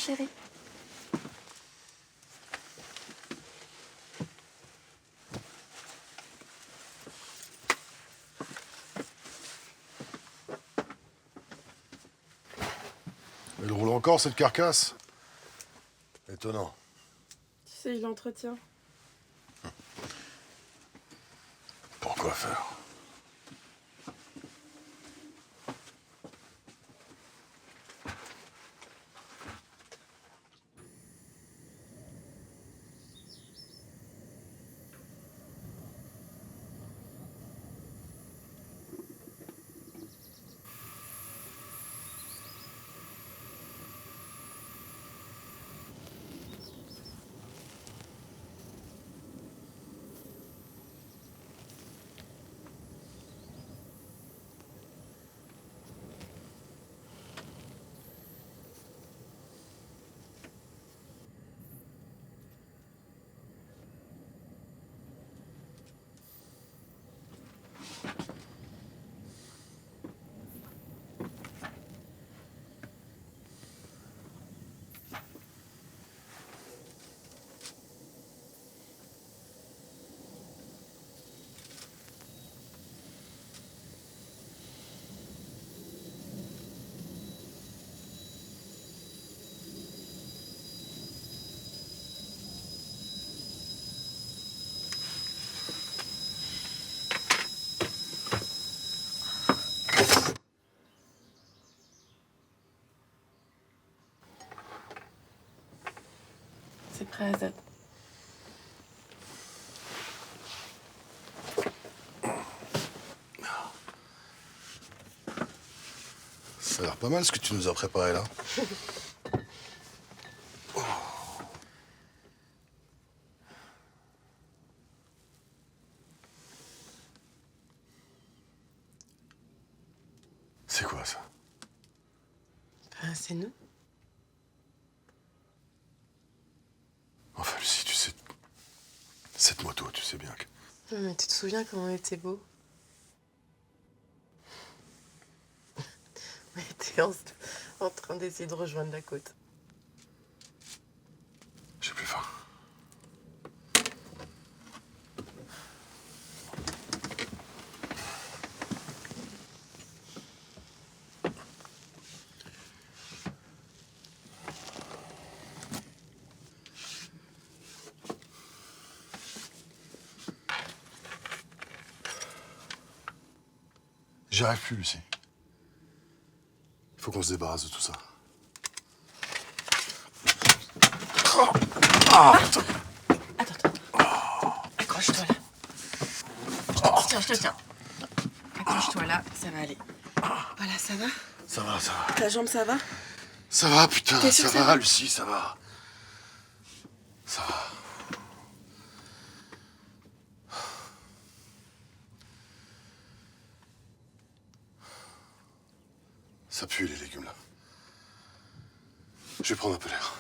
chérie. Elle roule encore, cette carcasse? Étonnant. Tu sais, il entretient. Pourquoi faire? C'est prêt, Azad. Ça a l'air pas mal ce que tu nous as préparé là. C'est quoi ça? C'est nous. Enfin, Lucie, tu sais. Cette moto, tu sais bien que. Mais tu te souviens comment on était beau? On était en train d'essayer de rejoindre la côte. J'ai plus faim. J'y arrive plus, Lucie. Il faut qu'on se débarrasse de tout ça. Attends. Accroche-toi là. Je te tiens. Accroche-toi là, ça va aller. Voilà, ça va? Ça va, ça va. Ta jambe, ça va? Ça va, putain, T'es sûr ça que ça va, va Lucie, ça va. Ça va. Ça pue les légumes là. Je vais prendre un peu l'air.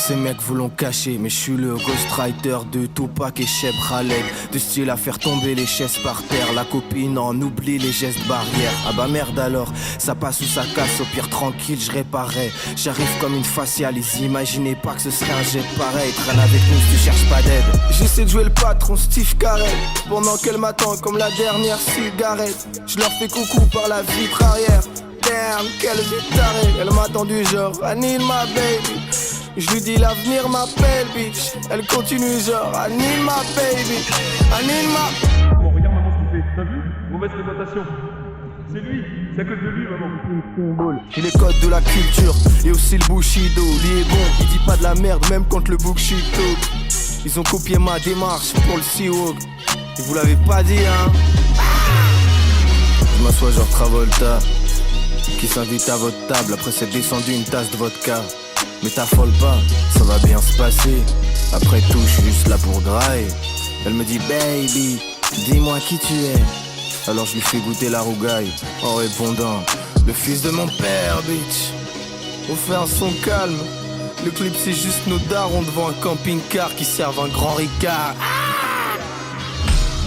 ces mecs vous l'ont caché, mais je suis le ghostwriter de Tupac et Cheb Khaled. De style à faire tomber les chaises par terre. La copine en oublie les gestes barrières. Ah bah merde alors, ça passe ou ça casse. Au pire tranquille, je réparais. J'arrive comme une faciale, ils imaginaient pas que ce serait un jet pareil. Traîne avec nous si tu cherches pas d'aide. J'essaie de jouer le patron Steve Carell pendant qu'elle m'attend comme la dernière cigarette. Je leur fais coucou par la vitre arrière. Damn, quelle vie tarée. Elle m'attend du genre, I need my baby. Je lui dis l'avenir m'appelle bitch. Elle continue genre, I need my baby. I need my... Bon, regarde maman ce qu'il fait, t'as vu? Mauvaise fréquentation. C'est lui, c'est à cause de lui maman. J'ai les codes de la culture et aussi le Bushido. Lui est bon, il dit pas de la merde même quand le Bushido. Ils ont copié ma démarche pour le Seawalk. Et vous l'avez pas dit hein. Je m'assois genre Travolta qui s'invite à votre table après s'être descendu une tasse de vodka. Mais t'affole pas, ça va bien se passer. Après tout, je suis juste là pour grailler. Elle me dit baby, dis-moi qui tu es. Alors je lui fais goûter la rougaille en répondant le fils de mon père, bitch. On fait un son calme. Le clip c'est juste nos darons devant un camping-car qui servent un grand Ricard.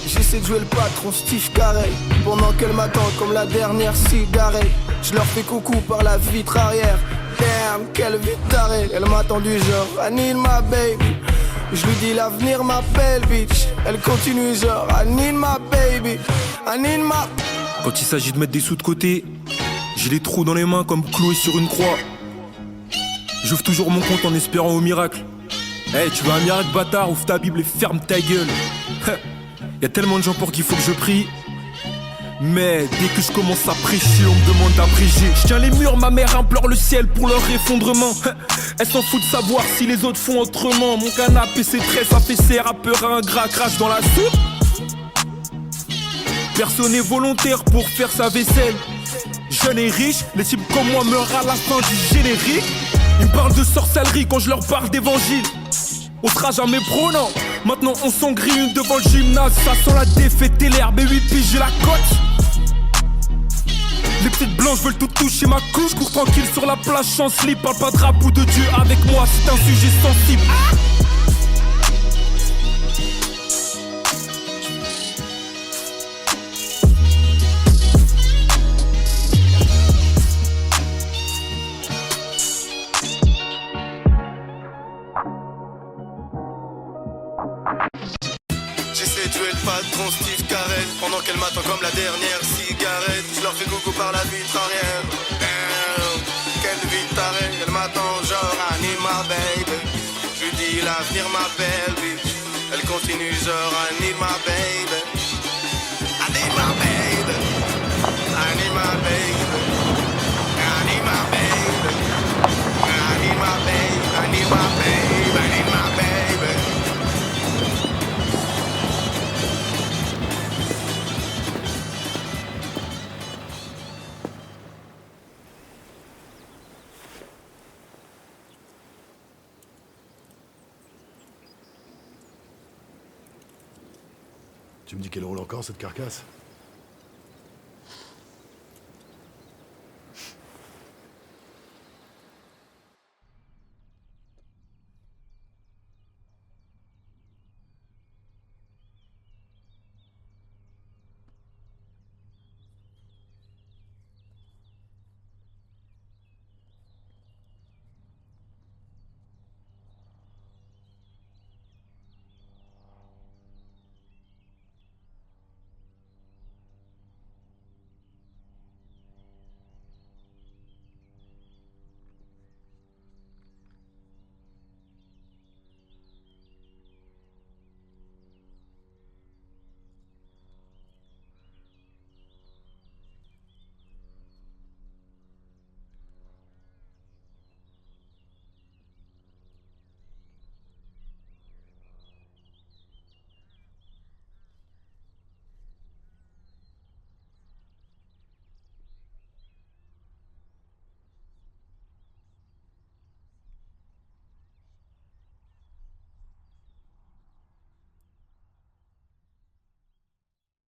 J'essaie de jouer le patron Steve Carell pendant qu'elle m'attend comme la dernière cigarette. Je leur fais coucou par la vitre arrière. Damn, quelle vie tarée. Elle m'attend du genre, I need my baby. Je lui dis l'avenir m'appelle bitch. Elle continue genre, I need my baby. I need my... Quand il s'agit de mettre des sous de côté, j'ai les trous dans les mains comme Chloé sur une croix. J'ouvre toujours mon compte en espérant au miracle. Hey, tu veux un miracle bâtard, ouvre ta Bible et ferme ta gueule. Y'a tellement de gens pour qu'il faut que je prie. Mais dès que je commence à prêcher, on me demande d'abréger. Je tiens les murs, ma mère implore le ciel pour leur effondrement. Elle s'en fout de savoir si les autres font autrement. Mon canapé c'est très affaissé, rappeur ingrat crache dans la soupe. Personne n'est volontaire pour faire sa vaisselle. Jeune et riche, les types comme moi meurent à la fin du générique. Ils me parlent de sorcellerie quand je leur parle d'évangile. On sera jamais pro, non. Maintenant on s'en grille une devant le gymnase. Ça sent la défaite et l'herbe et 8 piges j'ai la cote. Les petites blanches veulent tout toucher ma couche. Cours tranquille sur la plage sans slip. Parle pas de rap ou de Dieu avec moi, c'est un sujet sensible. J'essaie de jouer le patron Steve Carell pendant qu'elle m'attend comme la dernière cigarette. Je leur fais coucou par la vitre arrière. Damn, quelle vie tarée. Elle m'attend genre I need my baby. Je lui dis l'avenir m'appelle bitch. Elle continue genre I need my baby. I need my baby. I need my baby. I need my baby. I need my baby. I need my baby. I need my baby. Tu me dis qu'elle roule encore, cette carcasse?